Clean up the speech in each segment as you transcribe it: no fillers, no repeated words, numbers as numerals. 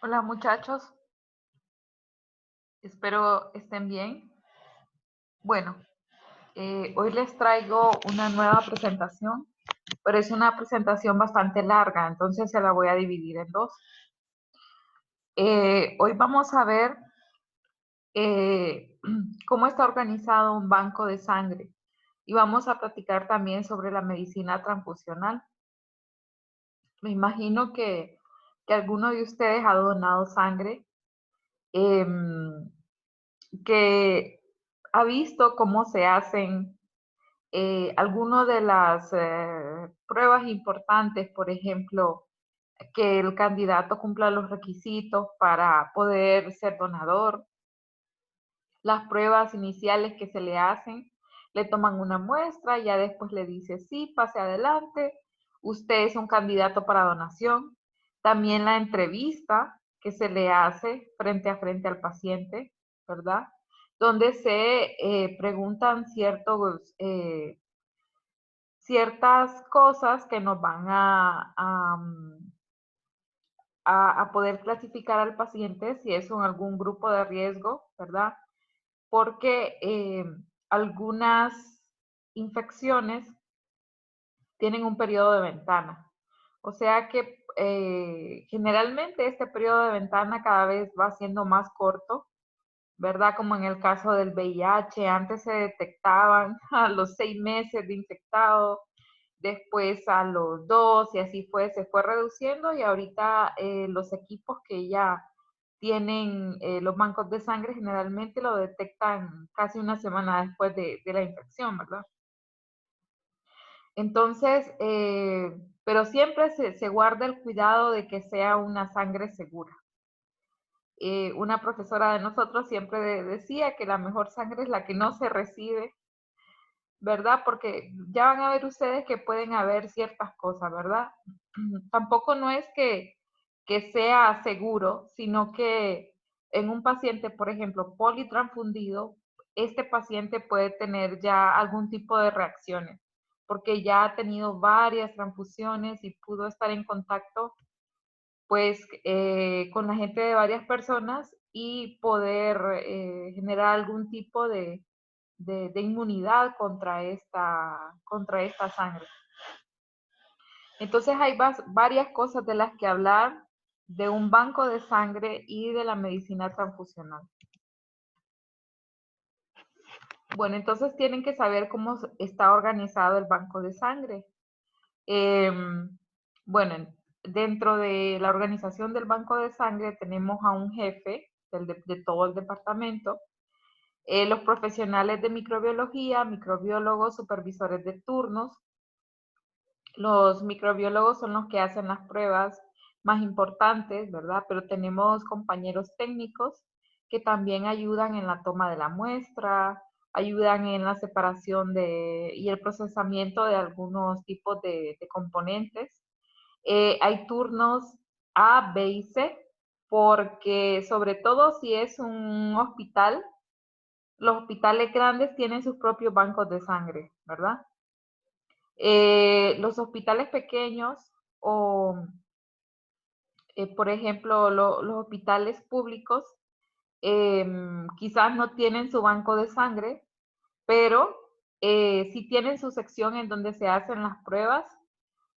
Hola muchachos, espero estén bien. Bueno, hoy les traigo una nueva presentación, pero es una presentación bastante larga, entonces se la voy a dividir en dos. Hoy vamos a ver eh, cómo está organizado un banco de sangre y vamos a platicar también sobre la medicina transfusional. Me imagino que alguno de ustedes ha donado sangre, em, que ha visto cómo se hacen algunas de las pruebas importantes, por ejemplo, que el candidato cumpla los requisitos para poder ser donador, las pruebas iniciales que se le hacen, le toman una muestra, ya después le dice sí, pase adelante, usted es un candidato para donación. También la entrevista que se le hace frente a frente al paciente, ¿verdad? Donde se preguntan ciertas cosas que nos van a poder clasificar al paciente si es en algún grupo de riesgo, ¿verdad? Porque algunas infecciones tienen un periodo de ventana. O sea que generalmente este periodo de ventana cada vez va siendo más corto, ¿verdad? Como en el caso del VIH, antes se detectaban a los 6 meses de infectado, después a los 2 y así se fue reduciendo y ahorita los equipos que ya tienen los bancos de sangre generalmente lo detectan casi una semana después de la infección, ¿verdad? Entonces, pero siempre se guarda el cuidado de que sea una sangre segura. Una profesora de nosotros siempre decía que la mejor sangre es la que no se recibe, ¿verdad? Porque ya van a ver ustedes que pueden haber ciertas cosas, ¿verdad? Tampoco no es que sea seguro, sino que en un paciente, por ejemplo, politransfundido, este paciente puede tener ya algún tipo de reacciones, porque ya ha tenido varias transfusiones y pudo estar en contacto, pues, con la gente de varias personas y poder generar algún tipo de inmunidad contra esta sangre. Entonces hay varias cosas de las que hablar de un banco de sangre y de la medicina transfusional. Bueno, entonces tienen que saber cómo está organizado el banco de sangre. Bueno, dentro de la organización del banco de sangre tenemos a un jefe de todo el departamento, los profesionales de microbiología, microbiólogos, supervisores de turnos. Los microbiólogos son los que hacen las pruebas más importantes, ¿verdad? Pero tenemos compañeros técnicos que también ayudan en la toma de la muestra, ayudan en la separación y el procesamiento de algunos tipos de componentes. Hay turnos A, B y C, porque sobre todo si es un hospital, los hospitales grandes tienen sus propios bancos de sangre, ¿verdad? Los hospitales pequeños o, por ejemplo, los hospitales públicos quizás no tienen su banco de sangre, pero sí tienen su sección en donde se hacen las pruebas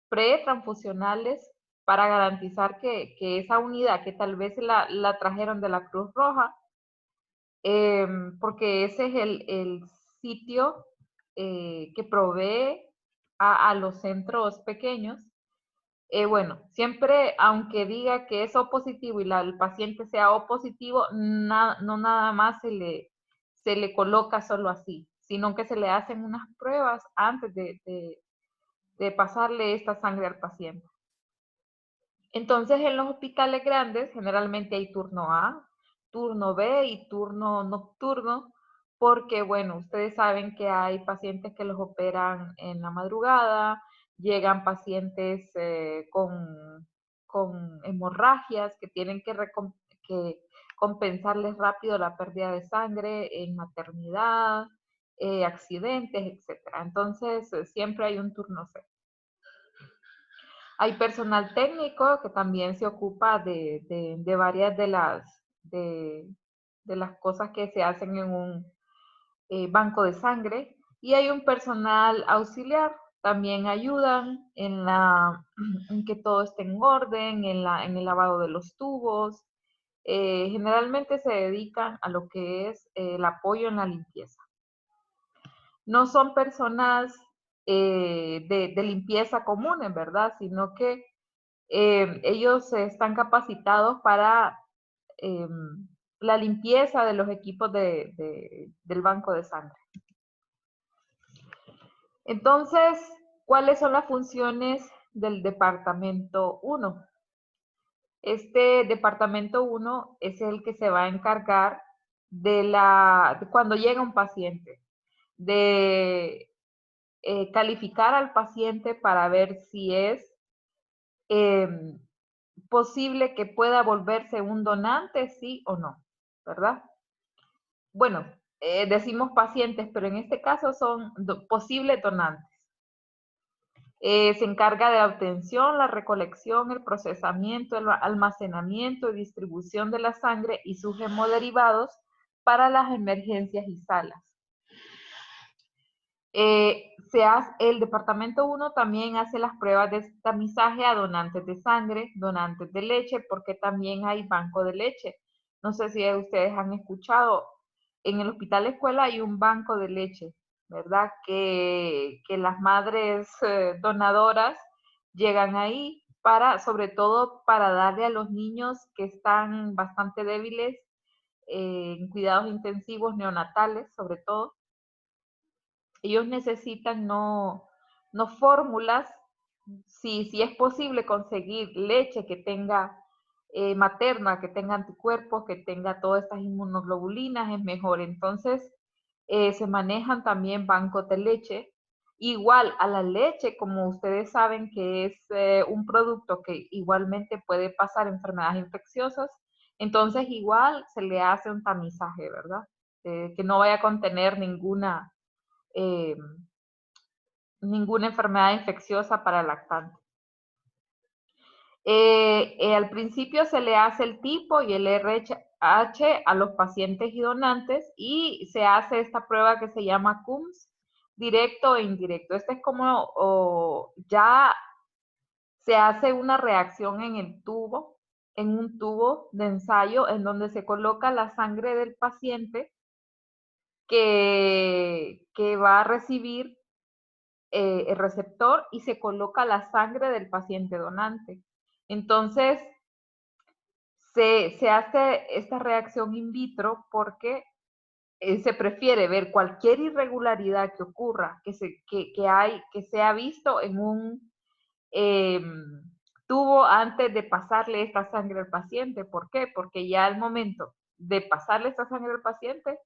pretransfusionales para garantizar que esa unidad que tal vez la trajeron de la Cruz Roja, porque ese es el sitio que provee a los centros pequeños. Bueno, siempre, aunque diga que es O positivo y el paciente sea O positivo, no nada más se le coloca solo así, sino que se le hacen unas pruebas antes de pasarle esta sangre al paciente. Entonces, en los hospitales grandes generalmente hay turno A, turno B y turno nocturno, porque, bueno, ustedes saben que hay pacientes que los operan en la madrugada, llegan pacientes con hemorragias que tienen que compensarles rápido la pérdida de sangre en maternidad, accidentes, etc. Entonces, siempre hay un turno C. Hay personal técnico que también se ocupa de varias de las cosas que se hacen en un banco de sangre. Y hay un personal auxiliar, también ayudan en que todo esté en orden, en el lavado de los tubos. Generalmente se dedican a lo que es el apoyo en la limpieza. No son personas de limpieza comunes, ¿verdad? Sino que ellos están capacitados para eh, la limpieza de los equipos del banco de sangre. Entonces, ¿cuáles son las funciones del departamento 1? Este departamento 1 es el que se va a encargar de cuando llega un paciente, de calificar al paciente para ver si es eh, posible que pueda volverse un donante, sí o no, ¿verdad? Bueno, decimos pacientes, pero en este caso son posibles donantes. Se encarga de la obtención, la recolección, el procesamiento, el almacenamiento y distribución de la sangre y sus hemoderivados para las emergencias y salas. El departamento 1 también hace las pruebas de tamizaje a donantes de sangre, donantes de leche, porque también hay banco de leche. No sé si ustedes han escuchado, en el hospital escuela hay un banco de leche, ¿verdad? Que las madres donadoras llegan ahí para, sobre todo, para darle a los niños que están bastante débiles en cuidados intensivos neonatales, sobre todo. Ellos necesitan no fórmulas, si es posible conseguir leche que tenga materna, que tenga anticuerpos, que tenga todas estas inmunoglobulinas, es mejor. Entonces, se manejan también bancos de leche. Igual a la leche, como ustedes saben que es un producto que igualmente puede pasar enfermedades infecciosas, entonces igual se le hace un tamizaje, ¿verdad? Que no vaya a contener eh, ninguna enfermedad infecciosa para el lactante. Al principio se le hace el tipo y el RH a los pacientes y donantes y se hace esta prueba que se llama CUMS, directo e indirecto. Este es como ya se hace una reacción en el tubo, en un tubo de ensayo en donde se coloca la sangre del paciente que va a recibir el receptor y se coloca la sangre del paciente donante. Entonces, se hace esta reacción in vitro porque se prefiere ver cualquier irregularidad que ocurra, que se ha visto en un eh, tubo antes de pasarle esta sangre al paciente. ¿Por qué? Porque ya al momento de pasarle esta sangre al paciente,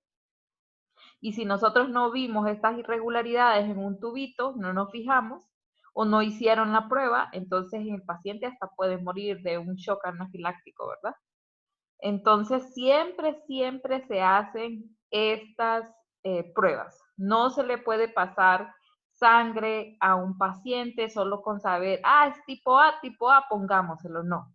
y si nosotros no vimos estas irregularidades en un tubito, no nos fijamos o no hicieron la prueba, entonces el paciente hasta puede morir de un shock anafiláctico, ¿verdad? Entonces siempre se hacen estas pruebas. No se le puede pasar sangre a un paciente solo con saber, es tipo A, pongámoselo, no.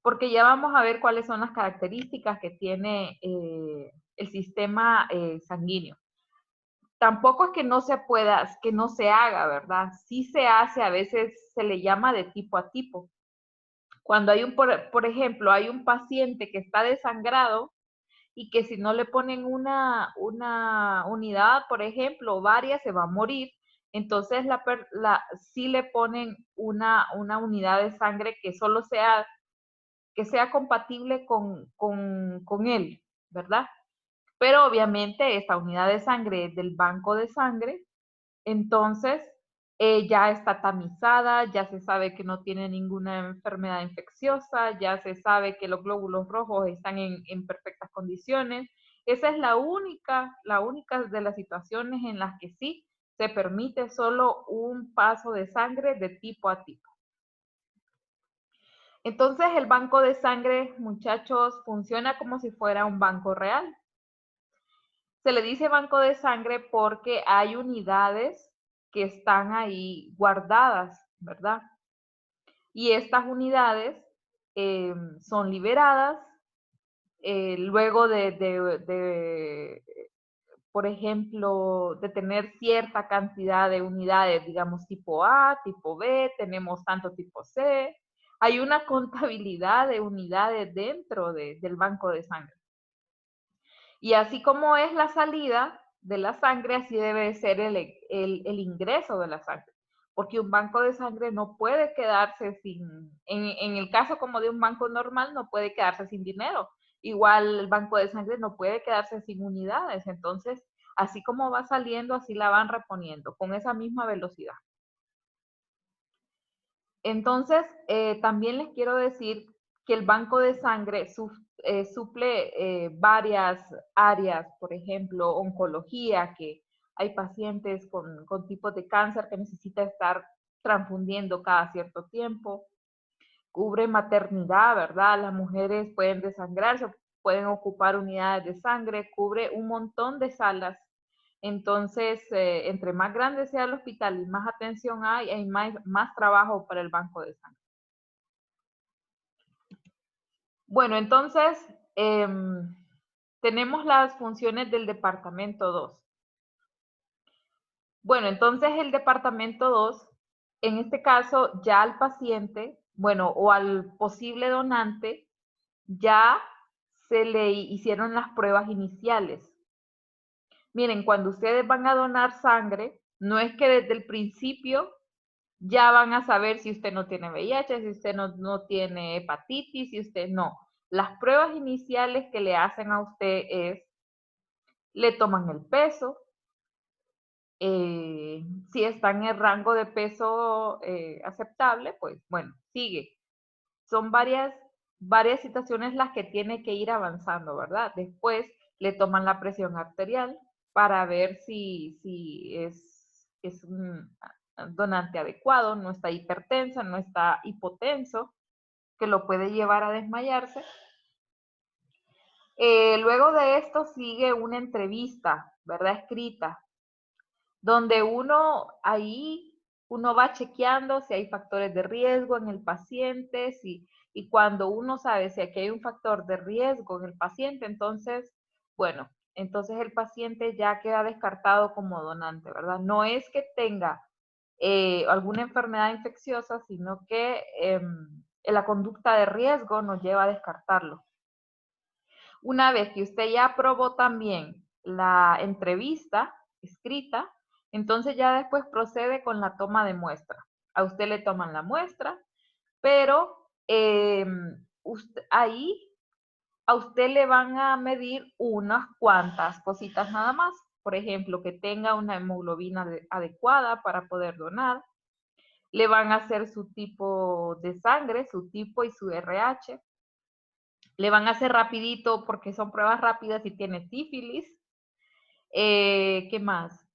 Porque ya vamos a ver cuáles son las características que tiene el sistema sanguíneo. Tampoco es que no se pueda, que no se haga, ¿verdad? Sí se hace, a veces se le llama de tipo a tipo. Cuando hay por ejemplo, hay un paciente que está desangrado y que si no le ponen una unidad, por ejemplo, o varias, se va a morir. Entonces, sí le ponen una unidad de sangre que solo que sea compatible con él, ¿verdad? Pero obviamente esta unidad de sangre es del banco de sangre, entonces ya está tamizada, ya se sabe que no tiene ninguna enfermedad infecciosa, ya se sabe que los glóbulos rojos están en perfectas condiciones. Esa es la única de las situaciones en las que sí se permite solo un paso de sangre de tipo a tipo. Entonces el banco de sangre, muchachos, funciona como si fuera un banco real. Se le dice banco de sangre porque hay unidades que están ahí guardadas, ¿verdad? y estas unidades son liberadas luego por ejemplo, de tener cierta cantidad de unidades, digamos tipo A, tipo B, tenemos tanto tipo C. Hay una contabilidad de unidades dentro del banco de sangre. Y así como es la salida de la sangre, así debe ser el ingreso de la sangre. Porque un banco de sangre no puede quedarse en el caso como de un banco normal, no puede quedarse sin dinero. Igual el banco de sangre no puede quedarse sin unidades. Entonces, así como va saliendo, así la van reponiendo, con esa misma velocidad. Entonces, también les quiero decir que el banco de sangre suple varias áreas, por ejemplo, oncología, que hay pacientes con tipos de cáncer que necesitan estar transfundiendo cada cierto tiempo. Cubre maternidad, ¿verdad? Las mujeres pueden desangrarse, pueden ocupar unidades de sangre, cubre un montón de salas. Entonces, entre más grande sea el hospital y más atención hay más trabajo para el banco de sangre. Bueno, entonces, tenemos las funciones del departamento 2. Bueno, entonces el departamento 2, en este caso, ya al paciente, bueno, o al posible donante, ya se le hicieron las pruebas iniciales. Miren, cuando ustedes van a donar sangre, no es que desde el principio ya van a saber si usted no tiene VIH, si usted no tiene hepatitis, si usted no. Las pruebas iniciales que le hacen a usted es, le toman el peso, si está en el rango de peso aceptable, pues bueno, sigue. Son varias situaciones las que tiene que ir avanzando, ¿verdad? Después le toman la presión arterial para ver si es un donante adecuado, no está hipertenso, no está hipotenso, que lo puede llevar a desmayarse. Luego de esto sigue una entrevista, ¿verdad? Escrita, donde uno va chequeando si hay factores de riesgo en el paciente, y cuando uno sabe si aquí hay un factor de riesgo en el paciente, entonces, bueno, entonces el paciente ya queda descartado como donante, ¿verdad? No es que tenga alguna enfermedad infecciosa, sino que la conducta de riesgo nos lleva a descartarlo. Una vez que usted ya aprobó también la entrevista escrita, entonces ya después procede con la toma de muestra. A usted le toman la muestra, pero ahí a usted le van a medir unas cuantas cositas nada más. Por ejemplo, que tenga una hemoglobina adecuada para poder donar. Le van a hacer su tipo de sangre, su tipo y su RH. Le van a hacer rapidito porque son pruebas rápidas si tiene sífilis. ¿Qué más?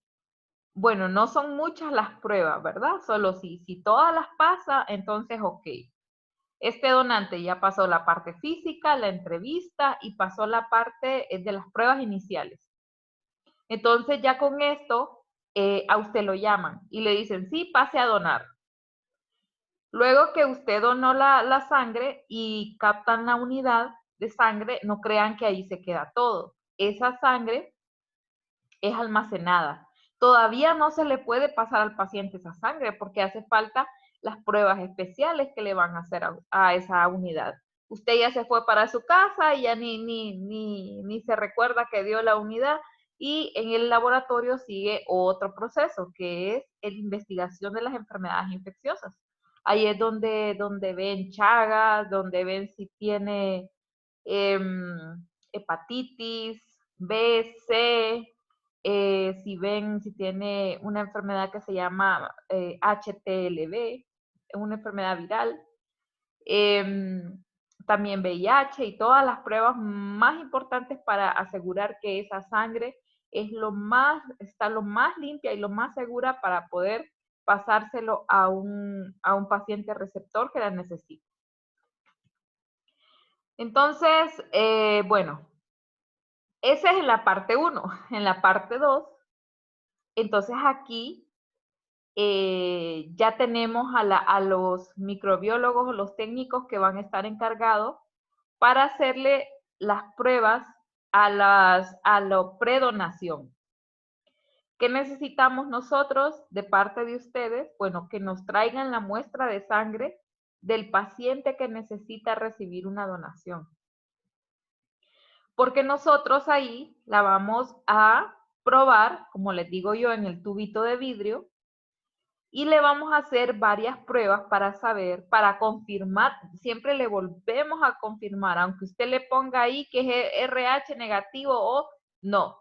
Bueno, no son muchas las pruebas, ¿verdad? Solo si todas las pasa, entonces ok. Este donante ya pasó la parte física, la entrevista y pasó la parte de las pruebas iniciales. Entonces ya con esto a usted lo llaman y le dicen, sí, pase a donar. Luego que usted donó la sangre y captan la unidad de sangre, no crean que ahí se queda todo. Esa sangre es almacenada. Todavía no se le puede pasar al paciente esa sangre porque hace falta las pruebas especiales que le van a hacer a esa unidad. Usted ya se fue para su casa y ya ni se recuerda que dio la unidad, y en el laboratorio sigue otro proceso que es la investigación de las enfermedades infecciosas. Ahí es donde ven chagas, donde ven si tiene hepatitis B, C, si tiene una enfermedad que se llama HTLV, una enfermedad viral, también VIH, y todas las pruebas más importantes para asegurar que esa sangre está lo más limpia y lo más segura para poder pasárselo a un paciente receptor que la necesita. Entonces, bueno, esa es en la parte 1. En la parte 2, entonces aquí ya tenemos a los microbiólogos o los técnicos que van a estar encargados para hacerle las pruebas a la predonación. ¿Qué necesitamos nosotros de parte de ustedes? Bueno, que nos traigan la muestra de sangre del paciente que necesita recibir una donación. Porque nosotros ahí la vamos a probar, como les digo yo, en el tubito de vidrio, y le vamos a hacer varias pruebas para saber, para confirmar, siempre le volvemos a confirmar, aunque usted le ponga ahí que es RH negativo o no.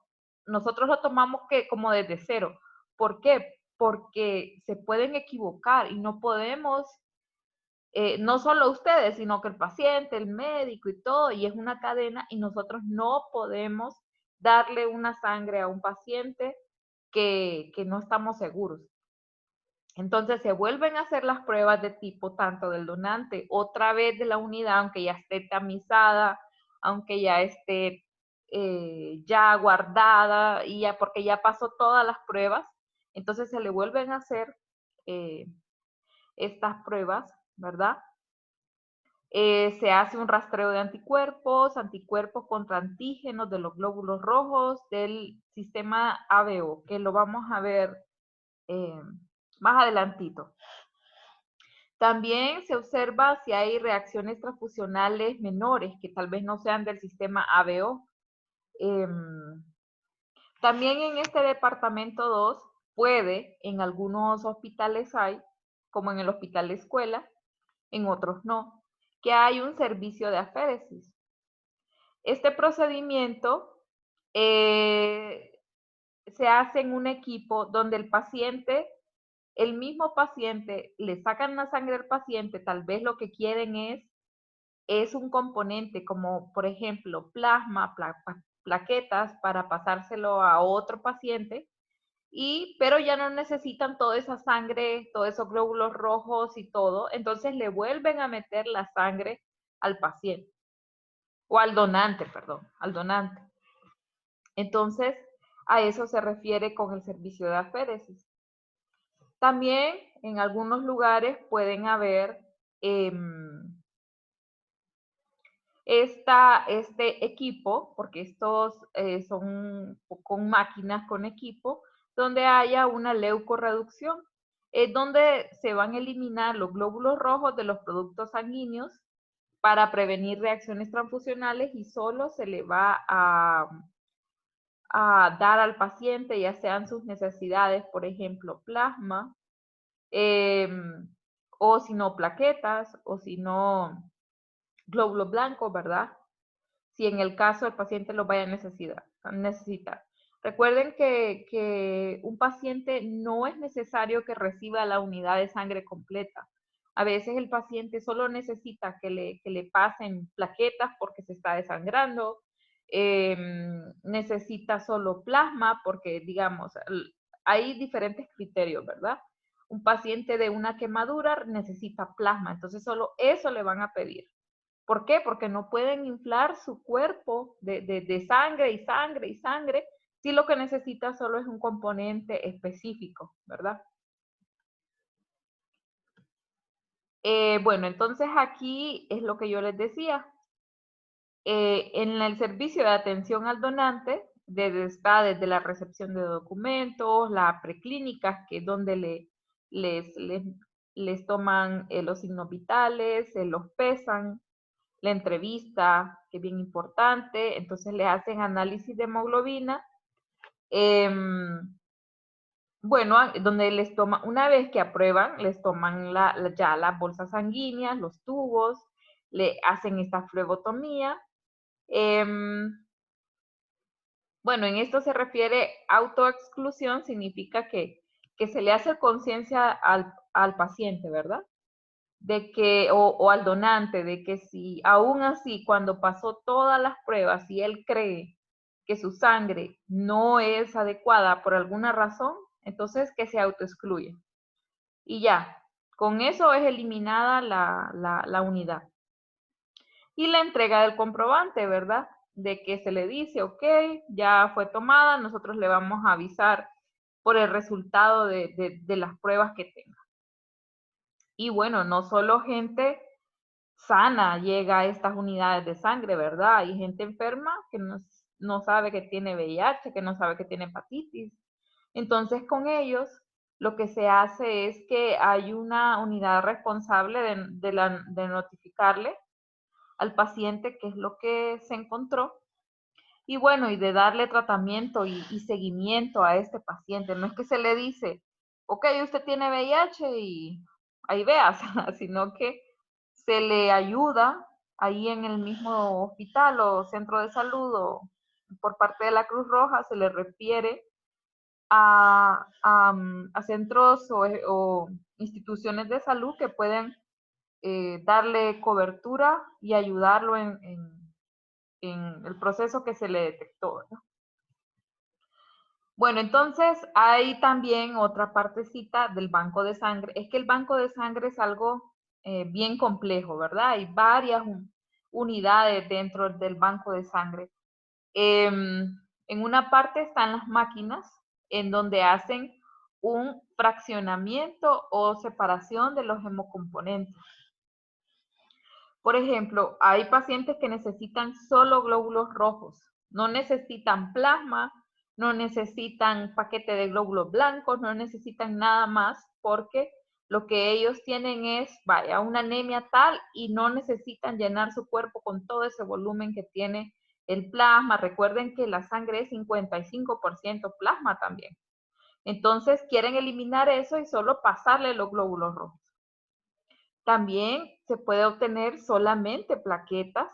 Nosotros lo tomamos que como desde cero. ¿Por qué? Porque se pueden equivocar y no podemos, no solo ustedes, sino que el paciente, el médico y todo, y es una cadena y nosotros no podemos darle una sangre a un paciente que no estamos seguros. Entonces se vuelven a hacer las pruebas de tipo tanto del donante, otra vez de la unidad, aunque ya esté tamizada, aunque ya esté ya guardada, y ya porque ya pasó todas las pruebas, entonces se le vuelven a hacer eh, estas pruebas, ¿verdad? Se hace un rastreo de anticuerpos, anticuerpos contra antígenos de los glóbulos rojos del sistema ABO, que lo vamos a ver más adelantito. También se observa si hay reacciones transfusionales menores que tal vez no sean del sistema ABO. También en este departamento 2 puede, en algunos hospitales hay, como en el hospital escuela, en otros no, que hay un servicio de aféresis. Este procedimiento se hace en un equipo donde el mismo paciente, le sacan la sangre al paciente, tal vez lo que quieren es un componente como, por ejemplo, plasma, plaquetas para pasárselo a otro paciente, pero ya no necesitan toda esa sangre, todos esos glóbulos rojos y todo, entonces le vuelven a meter la sangre al paciente, o al donante, perdón, al donante. Entonces, a eso se refiere con el servicio de aféresis. También en algunos lugares pueden haber este equipo, porque estos son con máquinas con equipo, donde haya una leucorreducción, es donde se van a eliminar los glóbulos rojos de los productos sanguíneos para prevenir reacciones transfusionales y solo se le va a dar al paciente, ya sean sus necesidades, por ejemplo, plasma, o si no plaquetas, o si no glóbulos blancos, ¿verdad? Si en el caso el paciente lo vaya a necesitar. Recuerden que un paciente no es necesario que reciba la unidad de sangre completa. A veces el paciente solo necesita que le pasen plaquetas porque se está desangrando, necesita solo plasma porque, digamos, hay diferentes criterios, ¿verdad? Un paciente de una quemadura necesita plasma, entonces solo eso le van a pedir. ¿Por qué? Porque no pueden inflar su cuerpo de sangre y sangre y sangre si lo que necesita solo es un componente específico, ¿verdad? Bueno, entonces aquí es lo que yo les decía. En el servicio de atención al donante, está desde la recepción de documentos, la preclínica, que es donde les toman los signos vitales, los pesan, la entrevista, que es bien importante, entonces le hacen análisis de hemoglobina. Bueno, donde les toman, una vez que aprueban, les toman ya las bolsas sanguíneas, los tubos, le hacen esta flebotomía. Bueno, en esto se refiere autoexclusión, significa que se le hace conciencia al paciente, ¿verdad? De que, o al donante, de que si aún así cuando pasó todas las pruebas y él cree que su sangre no es adecuada por alguna razón, entonces que se autoexcluye. Y ya, con eso es eliminada la unidad. Y la entrega del comprobante, ¿verdad? De que se le dice, ok, ya fue tomada, nosotros le vamos a avisar por el resultado de las pruebas que tenga. Y bueno, no solo gente sana llega a estas unidades de sangre, ¿verdad? Hay gente enferma que no sabe que tiene VIH, que no sabe que tiene hepatitis. Entonces, con ellos, lo que se hace es que hay una unidad responsable de notificarle al paciente qué es lo que se encontró y bueno, y de darle tratamiento y seguimiento a este paciente. No es que se le dice, ok, usted tiene VIH y ahí veas, sino que se le ayuda ahí en el mismo hospital o centro de salud o por parte de la Cruz Roja, se le refiere a centros o instituciones de salud que pueden darle cobertura y ayudarlo en el proceso que se le detectó, ¿verdad? Bueno, entonces hay también otra partecita del banco de sangre. Es que el banco de sangre es algo bien complejo, ¿verdad? Hay varias unidades dentro del banco de sangre. En una parte están las máquinas en donde hacen un fraccionamiento o separación de los hemocomponentes. Por ejemplo, hay pacientes que necesitan solo glóbulos rojos, no necesitan plasma, no necesitan paquete de glóbulos blancos, no necesitan nada más porque lo que ellos tienen es, vaya, una anemia tal y no necesitan llenar su cuerpo con todo ese volumen que tiene el plasma. Recuerden que la sangre es 55% plasma también. Entonces quieren eliminar eso y solo pasarle los glóbulos rojos. También se puede obtener solamente plaquetas.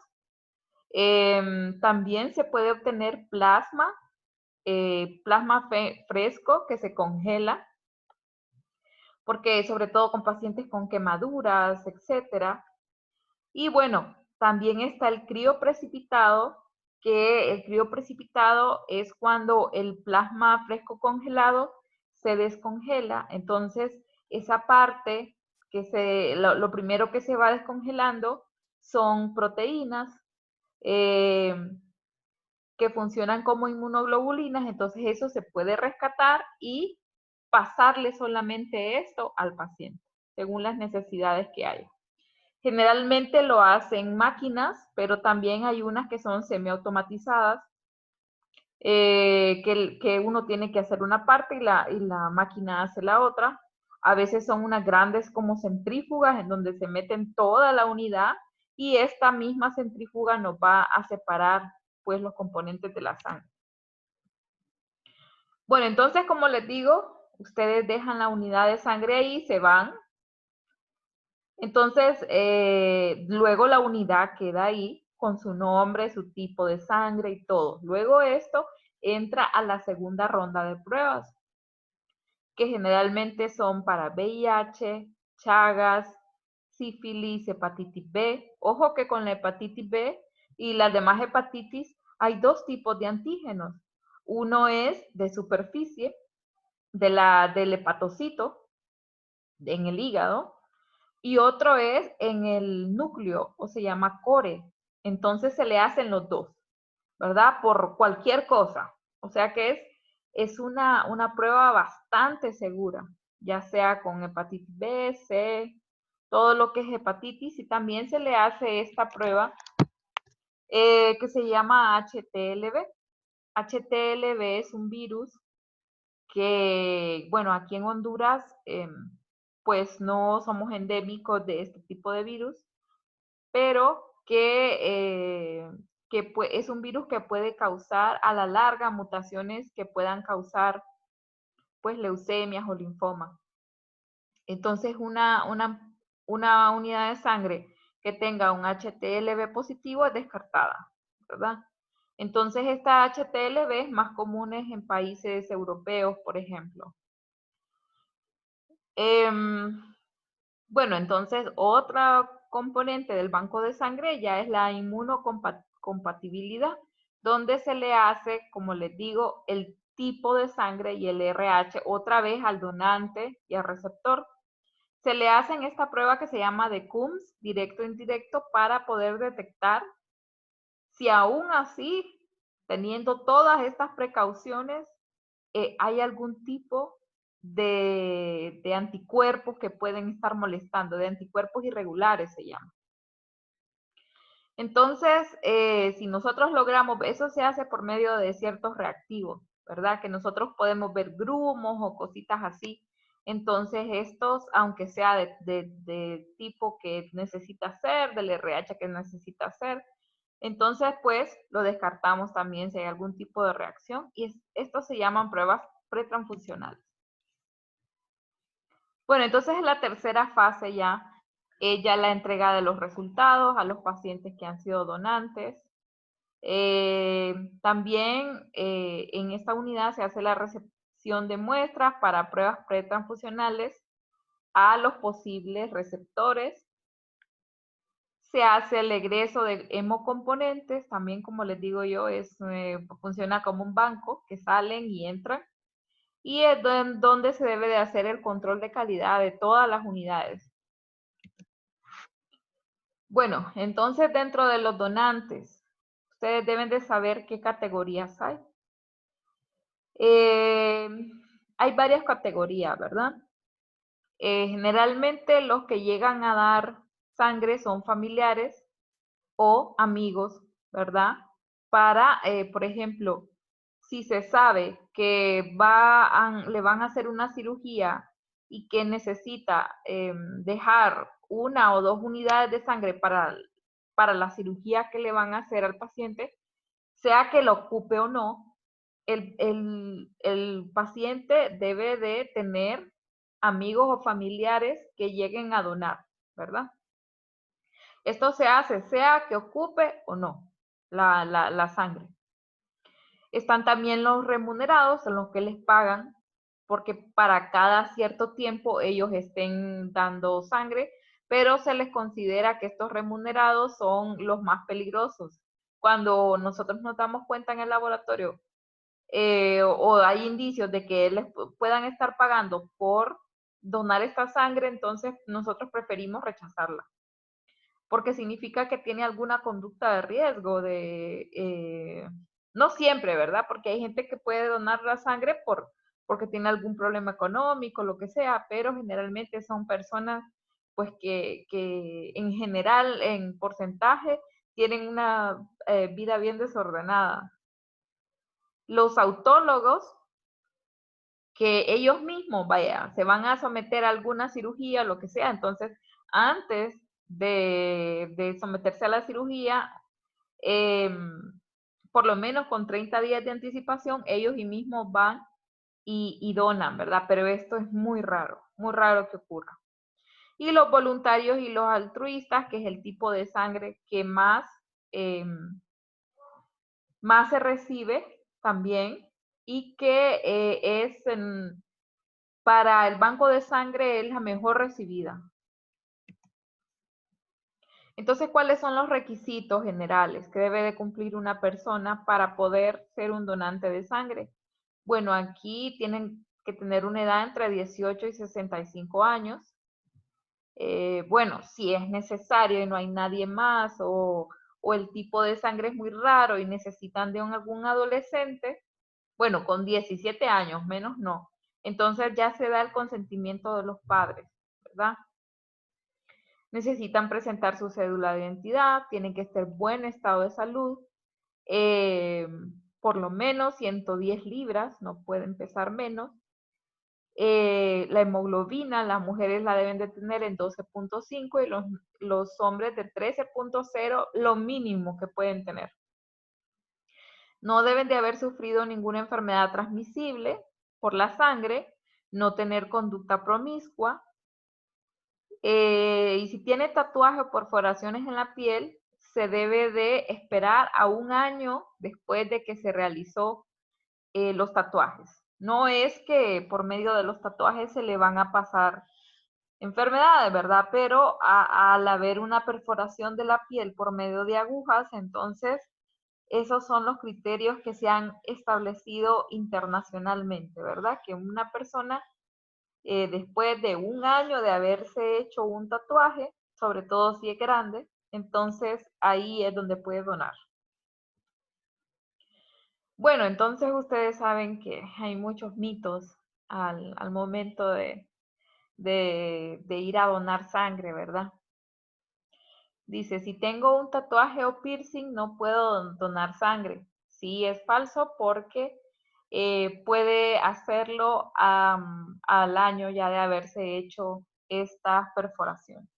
También se puede obtener plasma, plasma fresco que se congela, porque sobre todo con pacientes con quemaduras, etcétera. Y bueno, también está el crioprecipitado, que el crioprecipitado es cuando el plasma fresco congelado se descongela. Entonces, esa parte lo primero que se va descongelando son proteínas eh, que funcionan como inmunoglobulinas. Entonces, eso se puede rescatar y pasarle solamente esto al paciente, según las necesidades que haya. Generalmente lo hacen máquinas, pero también hay unas que son semiautomatizadas, que uno tiene que hacer una parte y la máquina hace la otra. A veces son unas grandes como centrífugas en donde se meten toda la unidad y esta misma centrífuga nos va a separar pues los componentes de la sangre. Bueno, entonces como les digo, ustedes dejan la unidad de sangre ahí, se van. Entonces, luego la unidad queda ahí con su nombre, su tipo de sangre y todo. Luego esto entra a la segunda ronda de pruebas, que generalmente son para VIH, Chagas, sífilis, hepatitis B. Ojo que con la hepatitis B y las demás hepatitis hay dos tipos de antígenos. Uno es de superficie, del hepatocito, en el hígado, y otro es en el núcleo, o se llama core. Entonces se le hacen los dos, ¿verdad? Por cualquier cosa. O sea que es una prueba bastante segura, ya sea con hepatitis B, C, todo lo que es hepatitis, y también se le hace esta prueba que se llama HTLV. HTLV es un virus que, bueno, aquí en Honduras, pues no somos endémicos de este tipo de virus, pero es un virus que puede causar a la larga mutaciones que puedan causar pues leucemias o linfoma. Entonces una unidad de sangre que tenga un HTLV positivo es descartada, ¿verdad? Entonces esta HTLV es más común en países europeos, por ejemplo. Bueno, entonces otra componente del banco de sangre ya es la inmunocompatibilidad, donde se le hace, como les digo, el tipo de sangre y el RH otra vez al donante y al receptor. Se le hace en esta prueba que se llama de Coombs, directo e indirecto, para poder detectar si aún así, teniendo todas estas precauciones, hay algún tipo de anticuerpos que pueden estar molestando, de anticuerpos irregulares se llama. Entonces, si nosotros logramos, eso se hace por medio de ciertos reactivos, ¿verdad? Que nosotros podemos ver grumos o cositas así. Entonces, estos, aunque sea de tipo que necesita hacer, del RH que necesita hacer, entonces, pues, lo descartamos también si hay algún tipo de reacción y estos se llaman pruebas pretransfusionales. Bueno, entonces la tercera fase ya la entrega de los resultados a los pacientes que han sido donantes. También en esta unidad se hace la recepción de muestras para pruebas pretransfusionales a los posibles receptores. Se hace el egreso de hemocomponentes, también como les digo yo, funciona como un banco que salen y entran. Y es donde se debe de hacer el control de calidad de todas las unidades. Bueno, entonces dentro de los donantes, ustedes deben de saber qué categorías hay. Hay varias categorías, ¿verdad? Generalmente los que llegan a dar sangre son familiares o amigos, ¿verdad? Para, por ejemplo, si se sabe que le van a hacer una cirugía y que necesita dejar 1 o 2 unidades de sangre para la cirugía que le van a hacer al paciente, sea que lo ocupe o no, el paciente debe de tener amigos o familiares que lleguen a donar, ¿verdad? Esto se hace sea que ocupe o no la sangre. Están también los remunerados, en los que les pagan, porque para cada cierto tiempo ellos estén dando sangre, pero se les considera que estos remunerados son los más peligrosos. Cuando nosotros nos damos cuenta en el laboratorio o hay indicios de que les puedan estar pagando por donar esta sangre, entonces nosotros preferimos rechazarla, porque significa que tiene alguna conducta de riesgo, no siempre, ¿verdad? Porque hay gente que puede donar la sangre porque tiene algún problema económico, lo que sea, pero generalmente son personas pues que en general, en porcentaje, tienen una vida bien desordenada. Los autólogos, que ellos mismos, vaya, se van a someter a alguna cirugía, lo que sea, entonces antes de someterse a la cirugía, por lo menos con 30 días de anticipación, ellos mismos van y donan, ¿verdad? Pero esto es muy raro que ocurra. Y los voluntarios y los altruistas, que es el tipo de sangre que más se recibe también y que para el banco de sangre es la mejor recibida. Entonces, ¿cuáles son los requisitos generales que debe de cumplir una persona para poder ser un donante de sangre? Bueno, aquí tienen que tener una edad entre 18 y 65 años. Bueno, si es necesario y no hay nadie más o el tipo de sangre es muy raro y necesitan de algún adolescente, bueno, con 17 años, menos no. Entonces ya se da el consentimiento de los padres, ¿verdad? Necesitan presentar su cédula de identidad, tienen que estar en buen estado de salud, por lo menos 110 libras, no pueden pesar menos. La hemoglobina, las mujeres la deben de tener en 12.5 y los hombres de 13.0, lo mínimo que pueden tener. No deben de haber sufrido ninguna enfermedad transmisible por la sangre, no tener conducta promiscua, y si tiene tatuajes o perforaciones en la piel, se debe de esperar a 1 año después de que se realizó los tatuajes. No es que por medio de los tatuajes se le van a pasar enfermedades, ¿verdad? Pero al haber una perforación de la piel por medio de agujas, entonces esos son los criterios que se han establecido internacionalmente, ¿verdad? Que una persona después de 1 año de haberse hecho un tatuaje, sobre todo si es grande, entonces ahí es donde puede donar. Bueno, entonces ustedes saben que hay muchos mitos al momento de ir a donar sangre, ¿verdad? Dice, si tengo un tatuaje o piercing, no puedo donar sangre. Sí, es falso porque puede hacerlo al año ya de haberse hecho esta perforación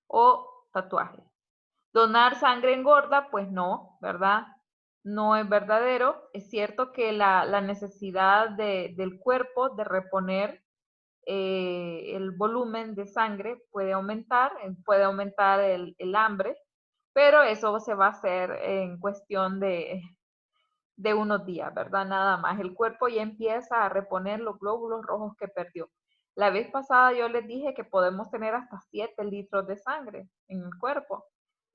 o tatuaje. Donar sangre engorda, pues no, ¿verdad? No es verdadero. Es cierto que la necesidad del cuerpo de reponer el volumen de sangre puede aumentar el hambre, pero eso se va a hacer en cuestión de unos días, ¿verdad? Nada más. El cuerpo ya empieza a reponer los glóbulos rojos que perdió. La vez pasada yo les dije que podemos tener hasta 7 litros de sangre en el cuerpo.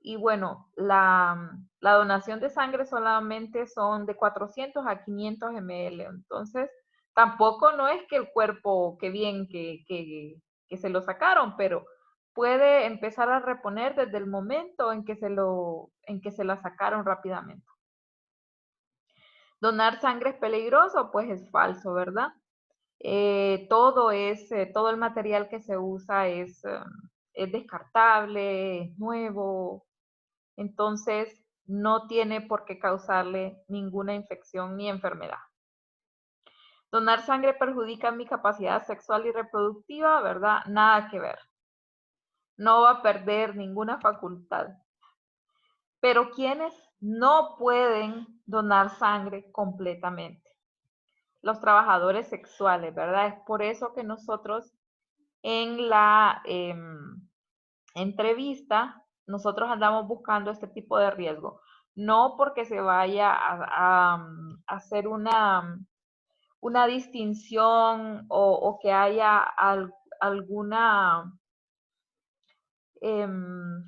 Y bueno, la donación de sangre solamente son de 400 a 500 ml. Entonces, tampoco no es que el cuerpo, qué bien que se lo sacaron, pero puede empezar a reponer desde el momento en que en que se la sacaron rápidamente. Donar sangre es peligroso, pues es falso, ¿verdad? Todo el material que se usa es descartable, es nuevo, entonces no tiene por qué causarle ninguna infección ni enfermedad. Donar sangre perjudica mi capacidad sexual y reproductiva, ¿verdad? Nada que ver. No va a perder ninguna facultad. Pero quienes no pueden donar sangre completamente, los trabajadores sexuales, ¿verdad? Es por eso que nosotros en la entrevista, nosotros andamos buscando este tipo de riesgo. No porque se vaya a hacer una distinción o que haya alguna, em,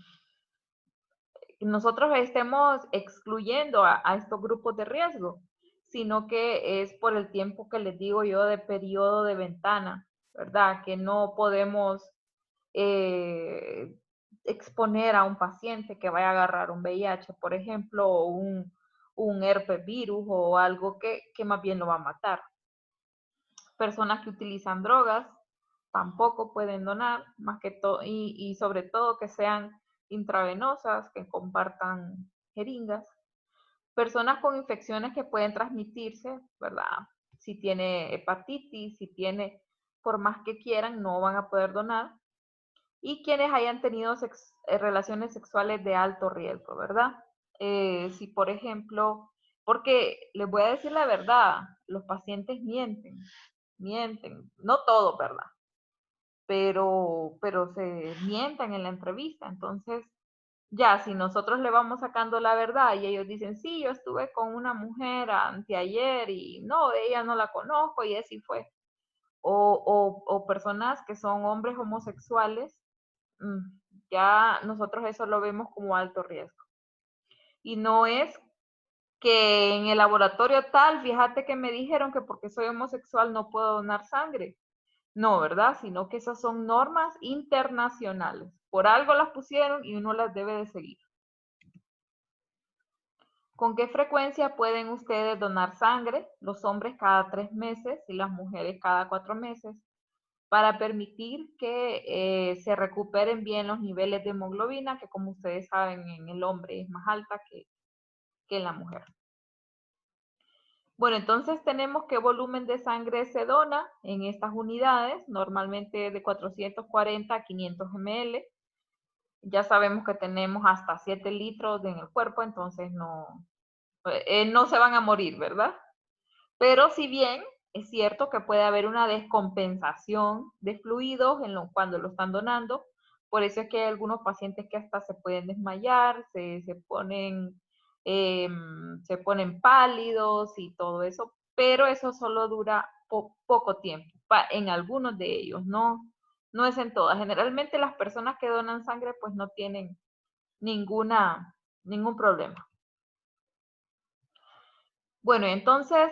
nosotros estemos excluyendo a estos grupos de riesgo, sino que es por el tiempo que les digo yo de periodo de ventana, ¿verdad? Que no podemos eh, exponer a un paciente que vaya a agarrar un VIH, por ejemplo, o un herpes virus o algo que más bien lo va a matar. Personas que utilizan drogas tampoco pueden donar, más que todo, y sobre todo que sean intravenosas, que compartan jeringas. Personas con infecciones que pueden transmitirse, ¿verdad? Si tiene hepatitis, si tiene, por más que quieran, no van a poder donar. Y quienes hayan tenido relaciones sexuales de alto riesgo, ¿verdad? Si, por ejemplo, porque les voy a decir la verdad, los pacientes mienten, no todos, ¿verdad? Pero se mienten en la entrevista, entonces ya, si nosotros le vamos sacando la verdad y ellos dicen, sí, yo estuve con una mujer anteayer y no, ella no la conozco y así fue. O personas que son hombres homosexuales, ya nosotros eso lo vemos como alto riesgo. Y no es que en el laboratorio tal, fíjate que me dijeron que porque soy homosexual no puedo donar sangre. No, ¿verdad? Sino que esas son normas internacionales. Por algo las pusieron y uno las debe de seguir. ¿Con qué frecuencia pueden ustedes donar sangre? Los hombres cada 3 meses y las mujeres cada 4 meses para permitir que se recuperen bien los niveles de hemoglobina, que como ustedes saben en el hombre es más alta que en la mujer. Bueno, entonces tenemos qué volumen de sangre se dona en estas unidades, normalmente de 440 a 500 ml. Ya sabemos que tenemos hasta 7 litros en el cuerpo, entonces no se van a morir, ¿verdad? Pero si bien es cierto que puede haber una descompensación de fluidos cuando lo están donando, por eso es que hay algunos pacientes que hasta se pueden desmayar, se ponen pálidos y todo eso, pero eso solo dura poco tiempo, en algunos de ellos, no es en todas. Generalmente las personas que donan sangre pues no tienen ningún problema. Bueno, entonces,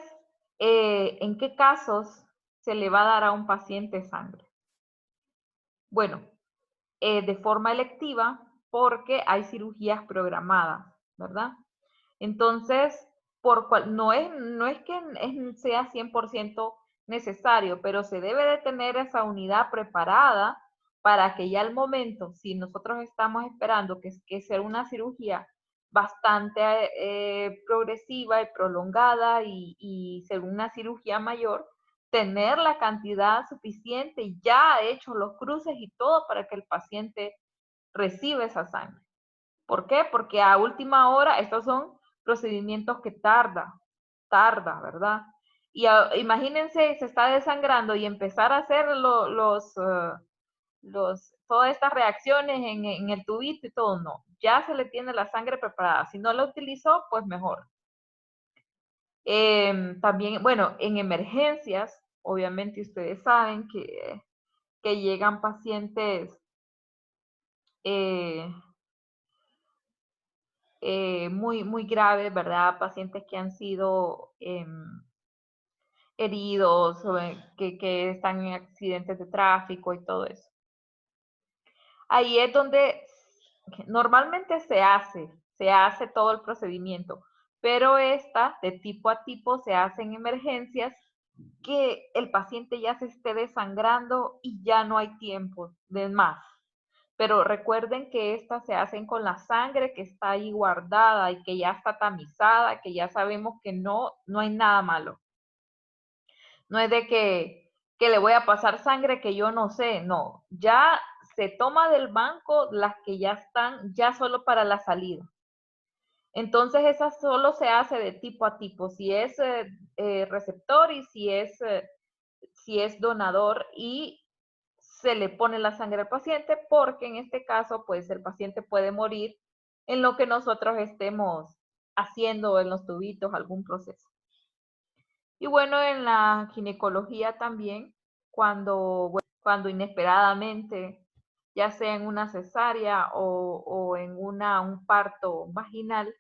¿en qué casos se le va a dar a un paciente sangre? Bueno, de forma electiva porque hay cirugías programadas, ¿verdad? Entonces, no es que sea 100% necesario, pero se debe de tener esa unidad preparada para que ya al momento, si nosotros estamos esperando que sea una cirugía bastante progresiva y prolongada y ser una cirugía mayor, tener la cantidad suficiente y ya hecho los cruces y todo para que el paciente reciba esa sangre. ¿Por qué? Porque a última hora estos son procedimientos que tarda, ¿verdad? Y imagínense, se está desangrando y empezar a hacer todas estas reacciones en el tubito y todo, no. Ya se le tiene la sangre preparada. Si no la utilizó, pues mejor. También, bueno, en emergencias, obviamente ustedes saben que llegan pacientes eh, muy graves, ¿verdad? Pacientes que han sido heridos o que están en accidentes de tráfico y todo eso. Ahí es donde normalmente se hace todo el procedimiento, pero esta de tipo a tipo se hace en emergencias que el paciente ya se esté desangrando y ya no hay tiempo de más. Pero recuerden que estas se hacen con la sangre que está ahí guardada y que ya está tamizada, que ya sabemos que no hay nada malo. No es de que le voy a pasar sangre que yo no sé, no. Ya se toma del banco las que ya están ya solo para la salida. Entonces esa solo se hace de tipo a tipo, si es receptor y si es donador, y se le pone la sangre al paciente porque en este caso pues el paciente puede morir en lo que nosotros estemos haciendo en los tubitos algún proceso. Y bueno, en la ginecología también, cuando inesperadamente, ya sea en una cesárea o en un parto vaginal,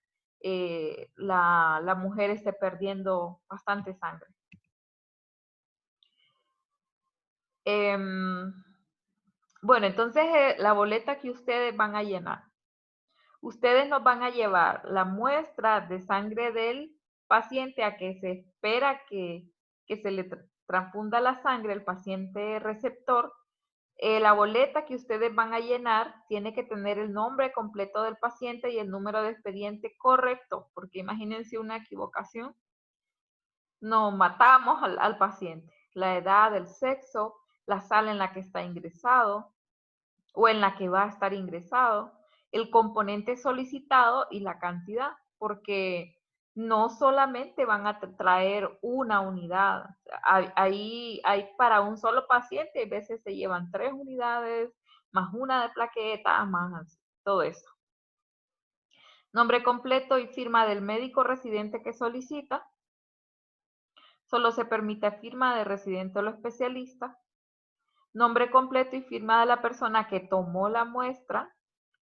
la mujer esté perdiendo bastante sangre. Bueno, entonces la boleta que ustedes van a llenar. Ustedes nos van a llevar la muestra de sangre del paciente a que se espera que se le transfunda la sangre, el paciente receptor. La boleta que ustedes van a llenar tiene que tener el nombre completo del paciente y el número de expediente correcto, porque imagínense una equivocación. No matamos al paciente. La edad, el sexo, la sala en la que está ingresado o en la que va a estar ingresado, el componente solicitado y la cantidad, porque no solamente van a traer una unidad, ahí hay para un solo paciente, a veces se llevan 3 unidades, más una de plaquetas, más todo eso. Nombre completo y firma del médico residente que solicita. Solo se permite firma de residente o lo especialista. Nombre completo y firma de la persona que tomó la muestra.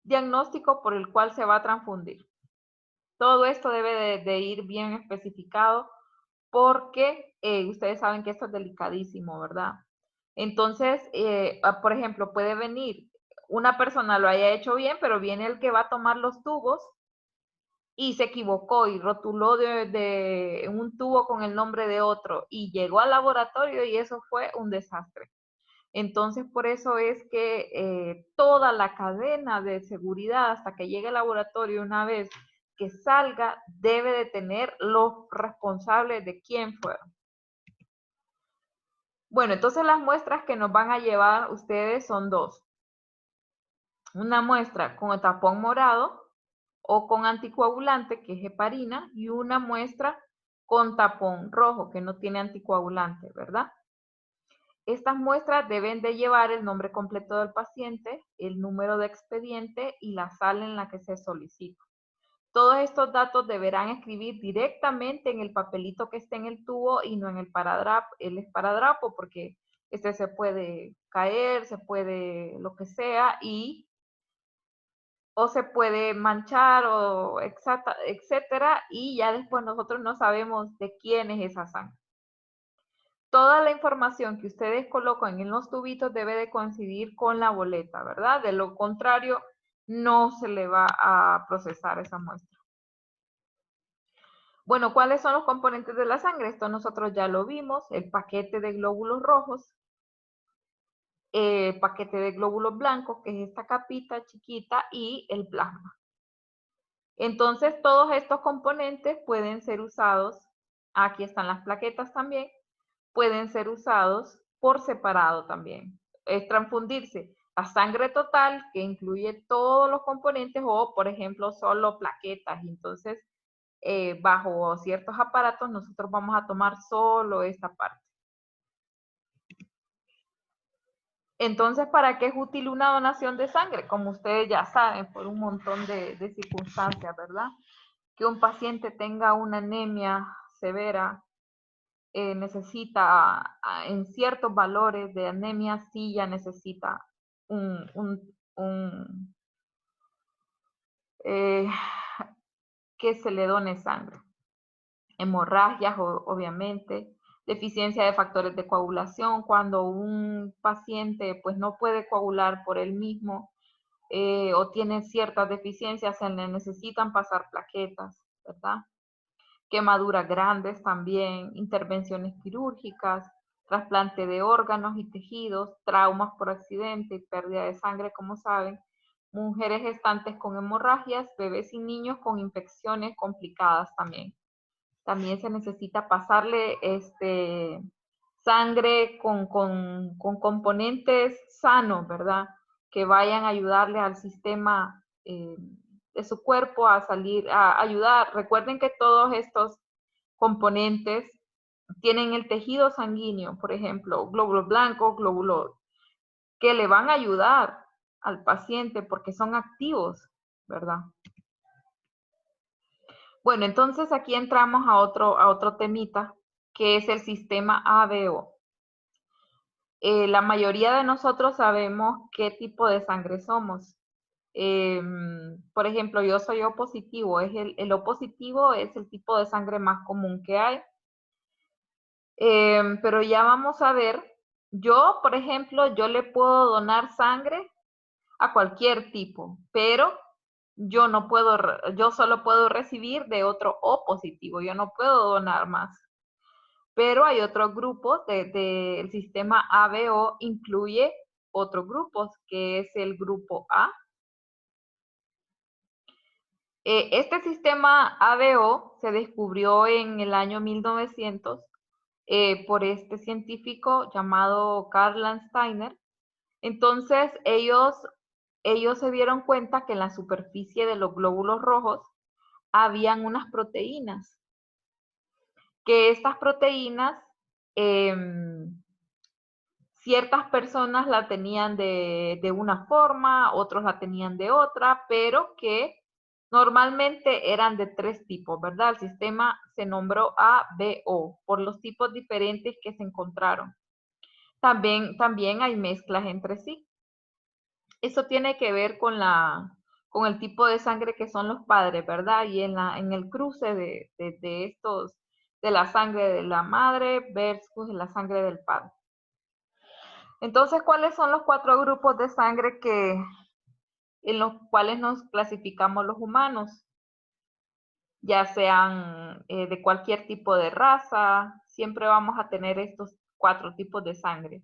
Diagnóstico por el cual se va a transfundir. Todo esto debe de ir bien especificado porque ustedes saben que esto es delicadísimo, ¿verdad? Entonces, por ejemplo, puede venir una persona lo haya hecho bien, pero viene el que va a tomar los tubos y se equivocó y rotuló de un tubo con el nombre de otro y llegó al laboratorio y eso fue un desastre. Entonces, por eso es que toda la cadena de seguridad hasta que llegue al laboratorio, una vez que salga, debe de tener los responsables de quién fueron. Bueno, entonces las muestras que nos van a llevar ustedes son 2. Una muestra con tapón morado o con anticoagulante, que es heparina, y una muestra con tapón rojo, que no tiene anticoagulante, ¿verdad? Estas muestras deben de llevar el nombre completo del paciente, el número de expediente y la sala en la que se solicita. Todos estos datos deberán escribir directamente en el papelito que esté en el tubo y no en el esparadrapo, porque este se puede caer, se puede lo que sea, o se puede manchar, o etcétera, y ya después nosotros no sabemos de quién es esa sangre. Toda la información que ustedes colocan en los tubitos debe de coincidir con la boleta, ¿verdad? De lo contrario, no se le va a procesar esa muestra. Bueno, ¿cuáles son los componentes de la sangre? Esto nosotros ya lo vimos, el paquete de glóbulos rojos, paquete de glóbulos blancos, que es esta capita chiquita, y el plasma. Entonces, todos estos componentes pueden ser usados, aquí están las plaquetas también, pueden ser usados por separado también. Es transfundirse la sangre total, que incluye todos los componentes, o por ejemplo, solo plaquetas. Entonces, bajo ciertos aparatos, nosotros vamos a tomar solo esta parte. Entonces, ¿para qué es útil una donación de sangre? Como ustedes ya saben, por un montón de circunstancias, ¿verdad? Que un paciente tenga una anemia severa, necesita en ciertos valores de anemia, sí ya necesita que se le done sangre. Hemorragias, obviamente, deficiencia de factores de coagulación, cuando un paciente pues no puede coagular por él mismo o tiene ciertas deficiencias, se le necesitan pasar plaquetas, ¿verdad? Quemaduras grandes también, intervenciones quirúrgicas, trasplante de órganos y tejidos, traumas por accidente y pérdida de sangre, como saben, mujeres gestantes con hemorragias, bebés y niños con infecciones complicadas también. También se necesita pasarle sangre con componentes sanos, ¿verdad? Que vayan a ayudarle al sistema de su cuerpo a salir, a ayudar. Recuerden que todos estos componentes tienen el tejido sanguíneo, por ejemplo, glóbulos blancos, glóbulos que le van a ayudar al paciente porque son activos, ¿verdad? Bueno, entonces aquí entramos a otro temita, que es el sistema ABO. La mayoría de nosotros sabemos qué tipo de sangre somos. Por ejemplo, yo soy O positivo. El O positivo es el tipo de sangre más común que hay. Pero ya vamos a ver. Yo, por ejemplo, yo le puedo donar sangre a cualquier tipo, pero yo no puedo, yo solo puedo recibir de otro O positivo, yo no puedo donar más. Pero hay otros grupos del sistema ABO, incluye otros grupos, que es el grupo A. Este sistema ABO se descubrió en el año 1900 por este científico llamado Karl Landsteiner. Entonces, ellos se dieron cuenta que en la superficie de los glóbulos rojos habían unas proteínas, que estas proteínas ciertas personas la tenían de una forma, otros la tenían de otra, pero que normalmente eran de 3 tipos, ¿verdad? El sistema se nombró ABO por los tipos diferentes que se encontraron. También hay mezclas entre sí. Eso tiene que ver con el tipo de sangre que son los padres, ¿verdad? Y en el cruce de la sangre de la madre versus la sangre del padre. Entonces, ¿cuáles son los 4 grupos de sangre en los cuales nos clasificamos los humanos? Ya sean de cualquier tipo de raza, siempre vamos a tener estos 4 tipos de sangre,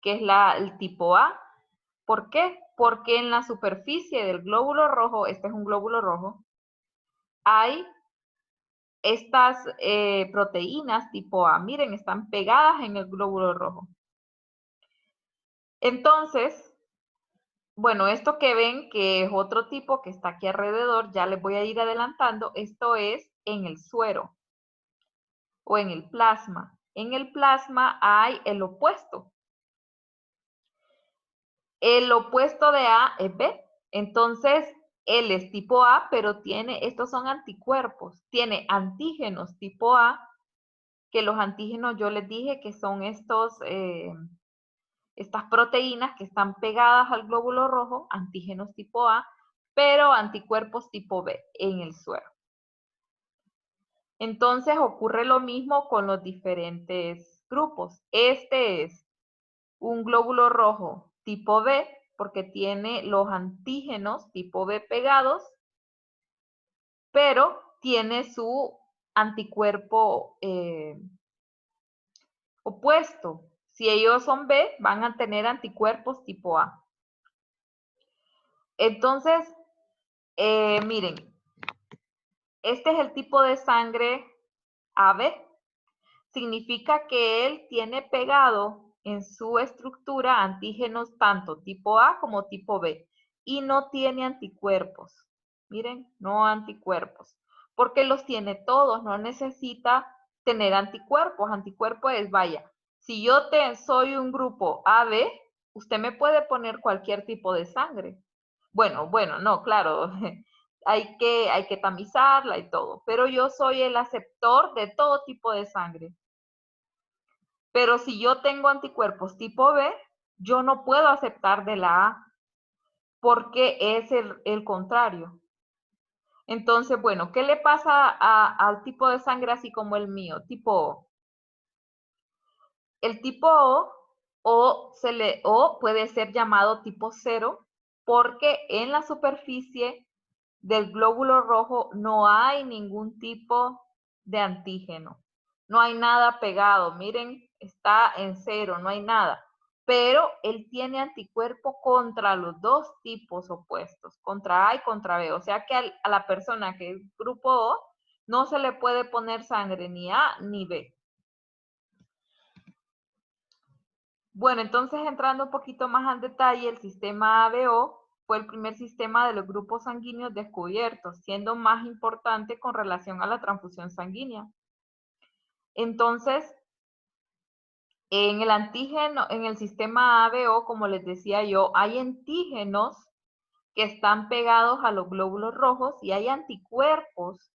que es el tipo A. ¿Por qué? Porque en la superficie del glóbulo rojo, este es un glóbulo rojo, hay estas proteínas tipo A. Miren, están pegadas en el glóbulo rojo. Entonces, bueno, esto que ven, que es otro tipo que está aquí alrededor, ya les voy a ir adelantando, esto es en el suero o en el plasma. En el plasma hay el opuesto. El opuesto de A es B. Entonces, él es tipo A, pero estos son anticuerpos. Tiene antígenos tipo A, que los antígenos yo les dije que son estas proteínas que están pegadas al glóbulo rojo, antígenos tipo A, pero anticuerpos tipo B en el suero. Entonces ocurre lo mismo con los diferentes grupos. Este es un glóbulo rojo tipo B porque tiene los antígenos tipo B pegados, pero tiene su anticuerpo opuesto. Si ellos son B, van a tener anticuerpos tipo A. Entonces, miren, este es el tipo de sangre AB. Significa que él tiene pegado en su estructura antígenos tanto tipo A como tipo B y no tiene anticuerpos. Miren, no anticuerpos, porque los tiene todos, no necesita tener anticuerpos. Anticuerpo es, vaya, si yo soy un grupo AB, usted me puede poner cualquier tipo de sangre. Bueno, no, claro, hay que tamizarla y todo, pero yo soy el aceptor de todo tipo de sangre. Pero si yo tengo anticuerpos tipo B, yo no puedo aceptar de la A porque es el contrario. Entonces, bueno, ¿qué le pasa al tipo de sangre así como el mío? Tipo O. El tipo O puede ser llamado tipo 0 porque en la superficie del glóbulo rojo no hay ningún tipo de antígeno. No hay nada pegado. Miren, está en 0, no hay nada. Pero él tiene anticuerpo contra los dos tipos opuestos, contra A y contra B. O sea que a la persona que es grupo O no se le puede poner sangre ni A ni B. Bueno, entonces entrando un poquito más al detalle, el sistema ABO fue el primer sistema de los grupos sanguíneos descubiertos, siendo más importante con relación a la transfusión sanguínea. Entonces, en el antígeno, en el sistema ABO, como les decía yo, hay antígenos que están pegados a los glóbulos rojos y hay anticuerpos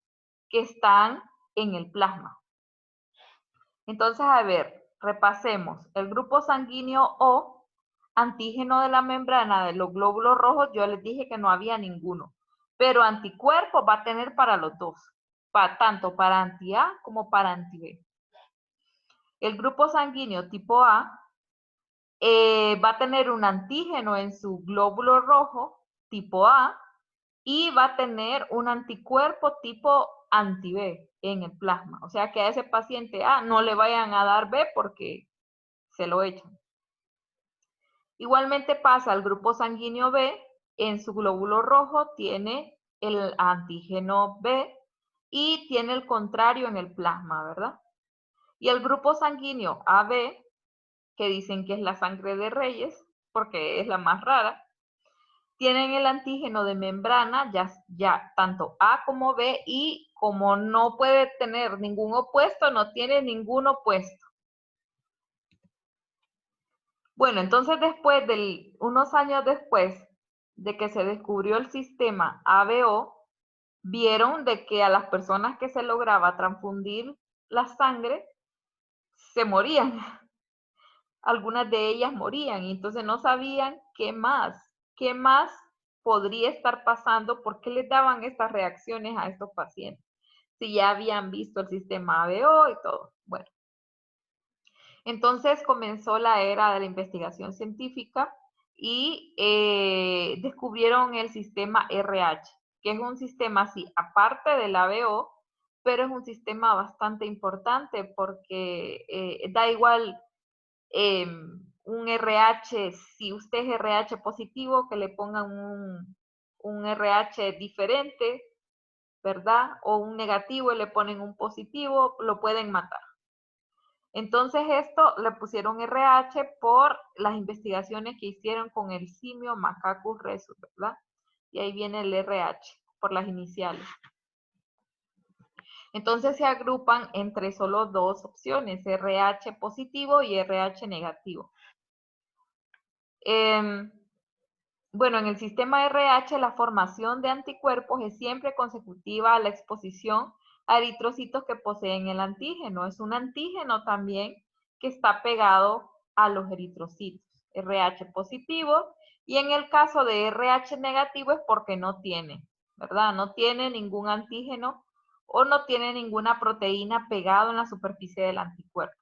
que están en el plasma. Entonces, a ver, repasemos. El grupo sanguíneo O, antígeno de la membrana de los glóbulos rojos, yo les dije que no había ninguno. Pero anticuerpos va a tener para los dos, tanto para anti-A como para anti-B. El grupo sanguíneo tipo A va a tener un antígeno en su glóbulo rojo tipo A y va a tener un anticuerpo tipo anti-B en el plasma. O sea que a ese paciente A no le vayan a dar B porque se lo echan. Igualmente pasa al grupo sanguíneo B, en su glóbulo rojo tiene el antígeno B y tiene el contrario en el plasma, ¿verdad? Y el grupo sanguíneo AB, que dicen que es la sangre de Reyes, porque es la más rara, tienen el antígeno de membrana, ya tanto A como B, y como no puede tener ningún opuesto, no tiene ningún opuesto. Bueno, entonces unos años después de que se descubrió el sistema ABO, vieron de que a las personas que se lograba transfundir la sangre, se morían. Algunas de ellas morían y entonces no sabían qué más podría estar pasando, por qué les daban estas reacciones a estos pacientes, si ya habían visto el sistema ABO y todo. Bueno, entonces comenzó la era de la investigación científica y descubrieron el sistema RH, que es un sistema así, aparte del ABO, pero es un sistema bastante importante porque da igual un RH, si usted es RH positivo, que le pongan un RH diferente, ¿verdad? O un negativo y le ponen un positivo, lo pueden matar. Entonces esto le pusieron RH por las investigaciones que hicieron con el simio Macacus rhesus, ¿verdad? Y ahí viene el RH por las iniciales. Entonces se agrupan entre solo dos opciones, RH positivo y RH negativo. Bueno, en el sistema RH la formación de anticuerpos es siempre consecutiva a la exposición a eritrocitos que poseen el antígeno. Es un antígeno también que está pegado a los eritrocitos, RH positivo, y en el caso de RH negativo es porque no tiene, ¿verdad? No tiene ningún antígeno o no tiene ninguna proteína pegado en la superficie del anticuerpo.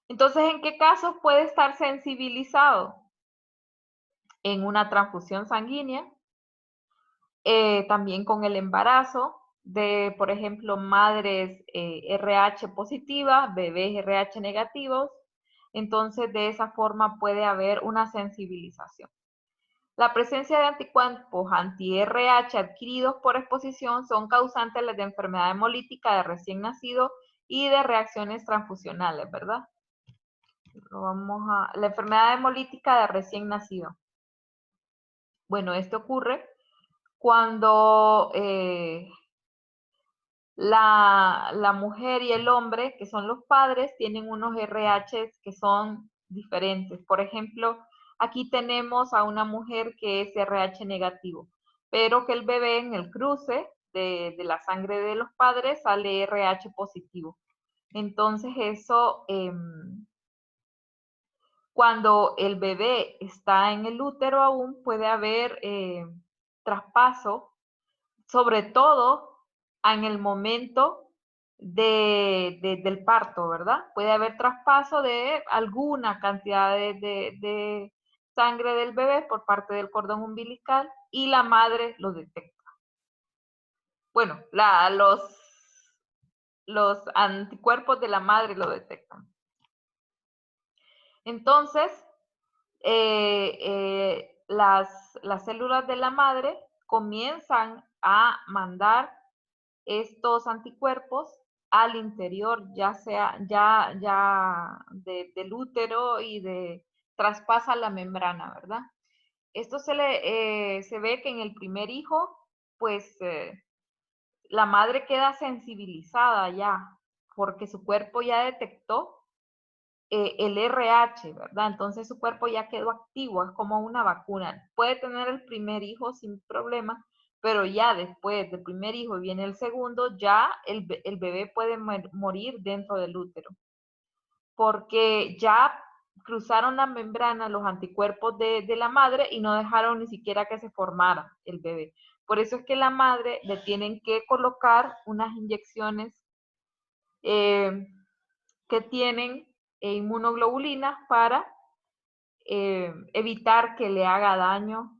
Entonces, ¿en qué casos puede estar sensibilizado? En una transfusión sanguínea, también con el embarazo, de, por ejemplo, madres RH positivas, bebés RH negativos. Entonces, de esa forma puede haber una sensibilización. La presencia de anticuerpos anti-RH adquiridos por exposición son causantes de enfermedad hemolítica de recién nacido y de reacciones transfusionales, ¿verdad? La enfermedad hemolítica de recién nacido. Bueno, esto ocurre cuando la mujer y el hombre, que son los padres, tienen unos RH que son diferentes. Por ejemplo, aquí tenemos a una mujer que es RH negativo, pero que el bebé en el cruce de la sangre de los padres sale RH positivo. Entonces eso, cuando el bebé está en el útero aún, puede haber traspaso, sobre todo en el momento del parto, ¿verdad? Puede haber traspaso de alguna cantidad de sangre del bebé por parte del cordón umbilical y la madre lo detecta. Bueno, los anticuerpos de la madre lo detectan. Entonces, las células de la madre comienzan a mandar estos anticuerpos al interior, ya sea del útero y traspasa la membrana, ¿verdad? Esto se ve que en el primer hijo, pues la madre queda sensibilizada ya, porque su cuerpo ya detectó el RH, ¿verdad? Entonces su cuerpo ya quedó activo, es como una vacuna. Puede tener el primer hijo sin problema, pero ya después del primer hijo viene el segundo, ya el bebé puede morir dentro del útero, porque ya cruzaron la membrana los anticuerpos de la madre y no dejaron ni siquiera que se formara el bebé. Por eso es que la madre le tienen que colocar unas inyecciones que tienen inmunoglobulinas para evitar que le haga daño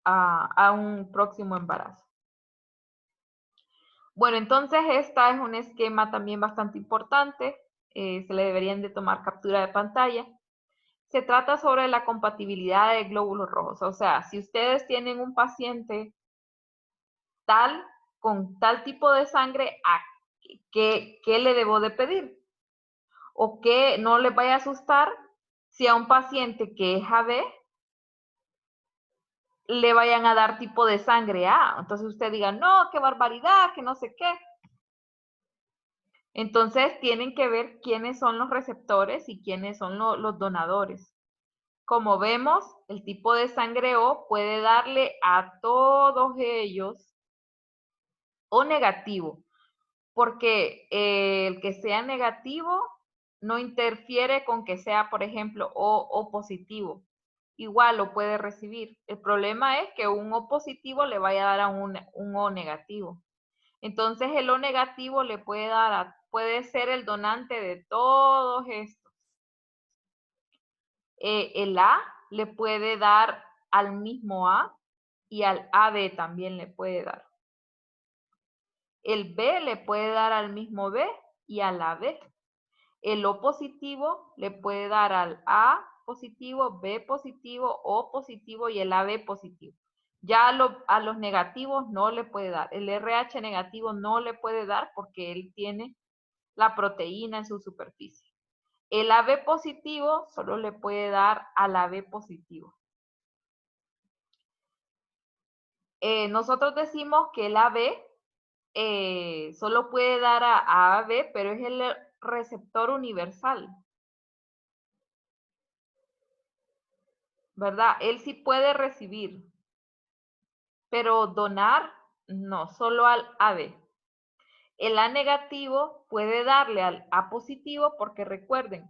a un próximo embarazo. Bueno, entonces esta es un esquema también bastante importante, se le deberían de tomar captura de pantalla. Se trata sobre la compatibilidad de glóbulos rojos, o sea, si ustedes tienen un paciente con tal tipo de sangre, ¿qué le debo de pedir? O que no les vaya a asustar si a un paciente que es AB le vayan a dar tipo de sangre A. Entonces usted diga, no, qué barbaridad, que no sé qué. Entonces tienen que ver quiénes son los receptores y quiénes son los donadores. Como vemos, el tipo de sangre O puede darle a todos ellos O negativo, porque el que sea negativo no interfiere con que sea, por ejemplo, O positivo. Igual lo puede recibir. El problema es que un O positivo le vaya a dar a un O negativo. Entonces el O negativo le puede ser el donante de todos estos. El A le puede dar al mismo A y al AB también le puede dar. El B le puede dar al mismo B y a la B. El O positivo le puede dar al A positivo, B positivo, O positivo y el AB positivo. Ya a los negativos no le puede dar. El RH negativo no le puede dar porque él tiene la proteína en su superficie. El AB positivo solo le puede dar al AB positivo. Nosotros decimos que el AB solo puede dar a AB, pero es el receptor universal, ¿verdad? Él sí puede recibir, pero donar no, solo al AB. El A negativo puede darle al A positivo porque recuerden,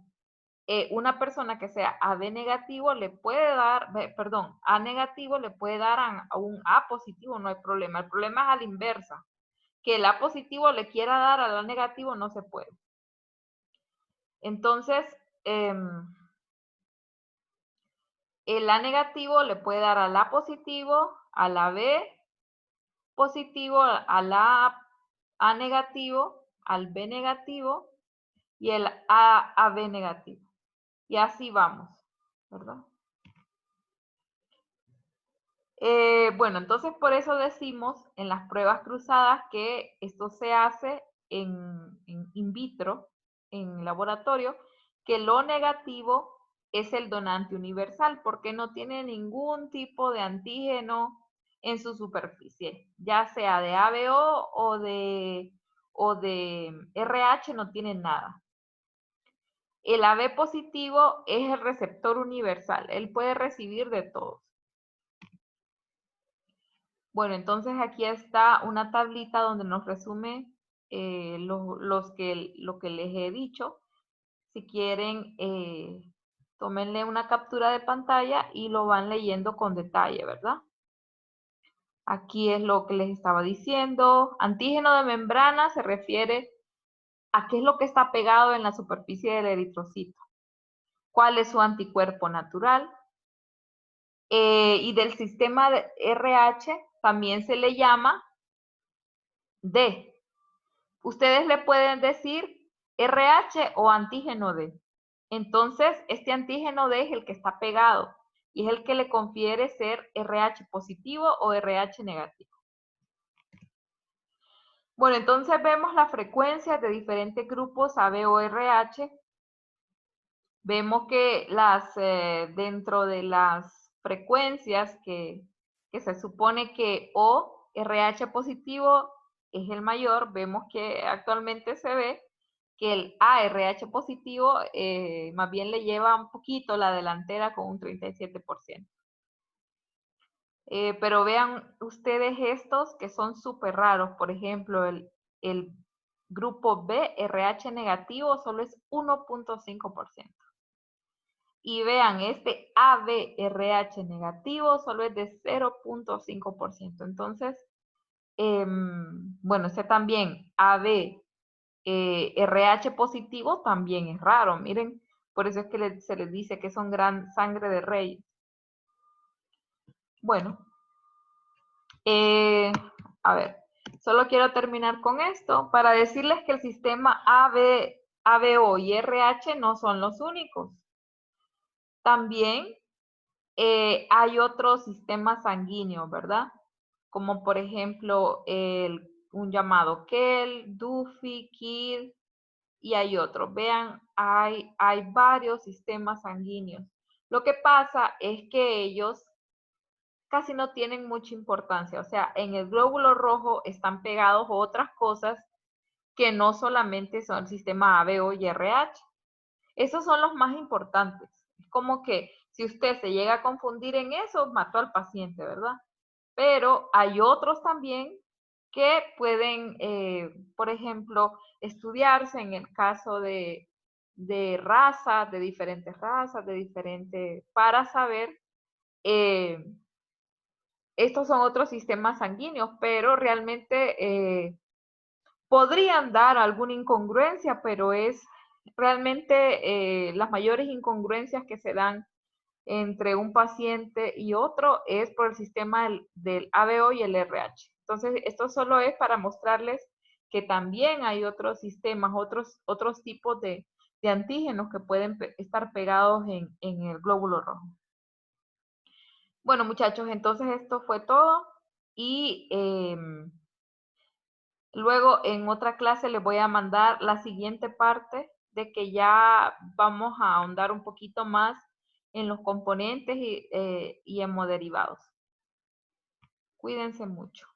una persona que sea AB negativo le puede dar, perdón, A negativo le puede dar a un A positivo, no hay problema. El problema es a la inversa, que el A positivo le quiera dar al A negativo no se puede. Entonces, el A negativo le puede dar al A positivo, a la B positivo, a la A negativo al B negativo y el A a B negativo. Y así vamos, ¿verdad? Bueno, entonces por eso decimos en las pruebas cruzadas que esto se hace en in vitro, en laboratorio, que lo negativo es el donante universal porque no tiene ningún tipo de antígeno en su superficie, ya sea de ABO o de RH, no tiene nada. El AB positivo es el receptor universal, él puede recibir de todos. Bueno, entonces aquí está una tablita donde nos resume lo que les he dicho. Si quieren, tómenle una captura de pantalla y lo van leyendo con detalle, ¿verdad? Aquí es lo que les estaba diciendo. Antígeno de membrana se refiere a qué es lo que está pegado en la superficie del eritrocito. ¿Cuál es su anticuerpo natural? Y del sistema de RH también se le llama D. Ustedes le pueden decir RH o antígeno D. Entonces, este antígeno D es el que está pegado y es el que le confiere ser RH positivo o RH negativo. Bueno, entonces vemos las frecuencias de diferentes grupos AB o RH. Vemos que dentro de las frecuencias que se supone que O, RH positivo es el mayor, vemos que actualmente se ve que el ARH positivo más bien le lleva un poquito la delantera con un 37%. Pero vean ustedes estos que son súper raros. Por ejemplo, el grupo B, RH negativo, solo es 1.5%. Y vean, este ABRH negativo solo es de 0.5%. Entonces, bueno, este también AB RH positivo también es raro. Miren, por eso es que se les dice que son gran sangre de reyes. Bueno, a ver, solo quiero terminar con esto para decirles que el sistema ABO y RH no son los únicos. También hay otros sistemas sanguíneos, ¿verdad? Como por ejemplo un llamado KEL, Duffy, KID, y hay otros. Vean, hay varios sistemas sanguíneos. Lo que pasa es que ellos casi no tienen mucha importancia. O sea, en el glóbulo rojo están pegados otras cosas que no solamente son el sistema ABO y RH. Esos son los más importantes. Es como que si usted se llega a confundir en eso, mató al paciente, ¿verdad? Pero hay otros también que pueden, por ejemplo, estudiarse en el caso de razas, de diferentes razas, para saber, estos son otros sistemas sanguíneos, pero realmente podrían dar alguna incongruencia, pero es realmente las mayores incongruencias que se dan entre un paciente y otro es por el sistema del ABO y el RH. Entonces, esto solo es para mostrarles que también hay otros sistemas, otros tipos de antígenos que pueden estar pegados en el glóbulo rojo. Bueno, muchachos, entonces esto fue todo y luego en otra clase les voy a mandar la siguiente parte de que ya vamos a ahondar un poquito más en los componentes y hemoderivados. Cuídense mucho.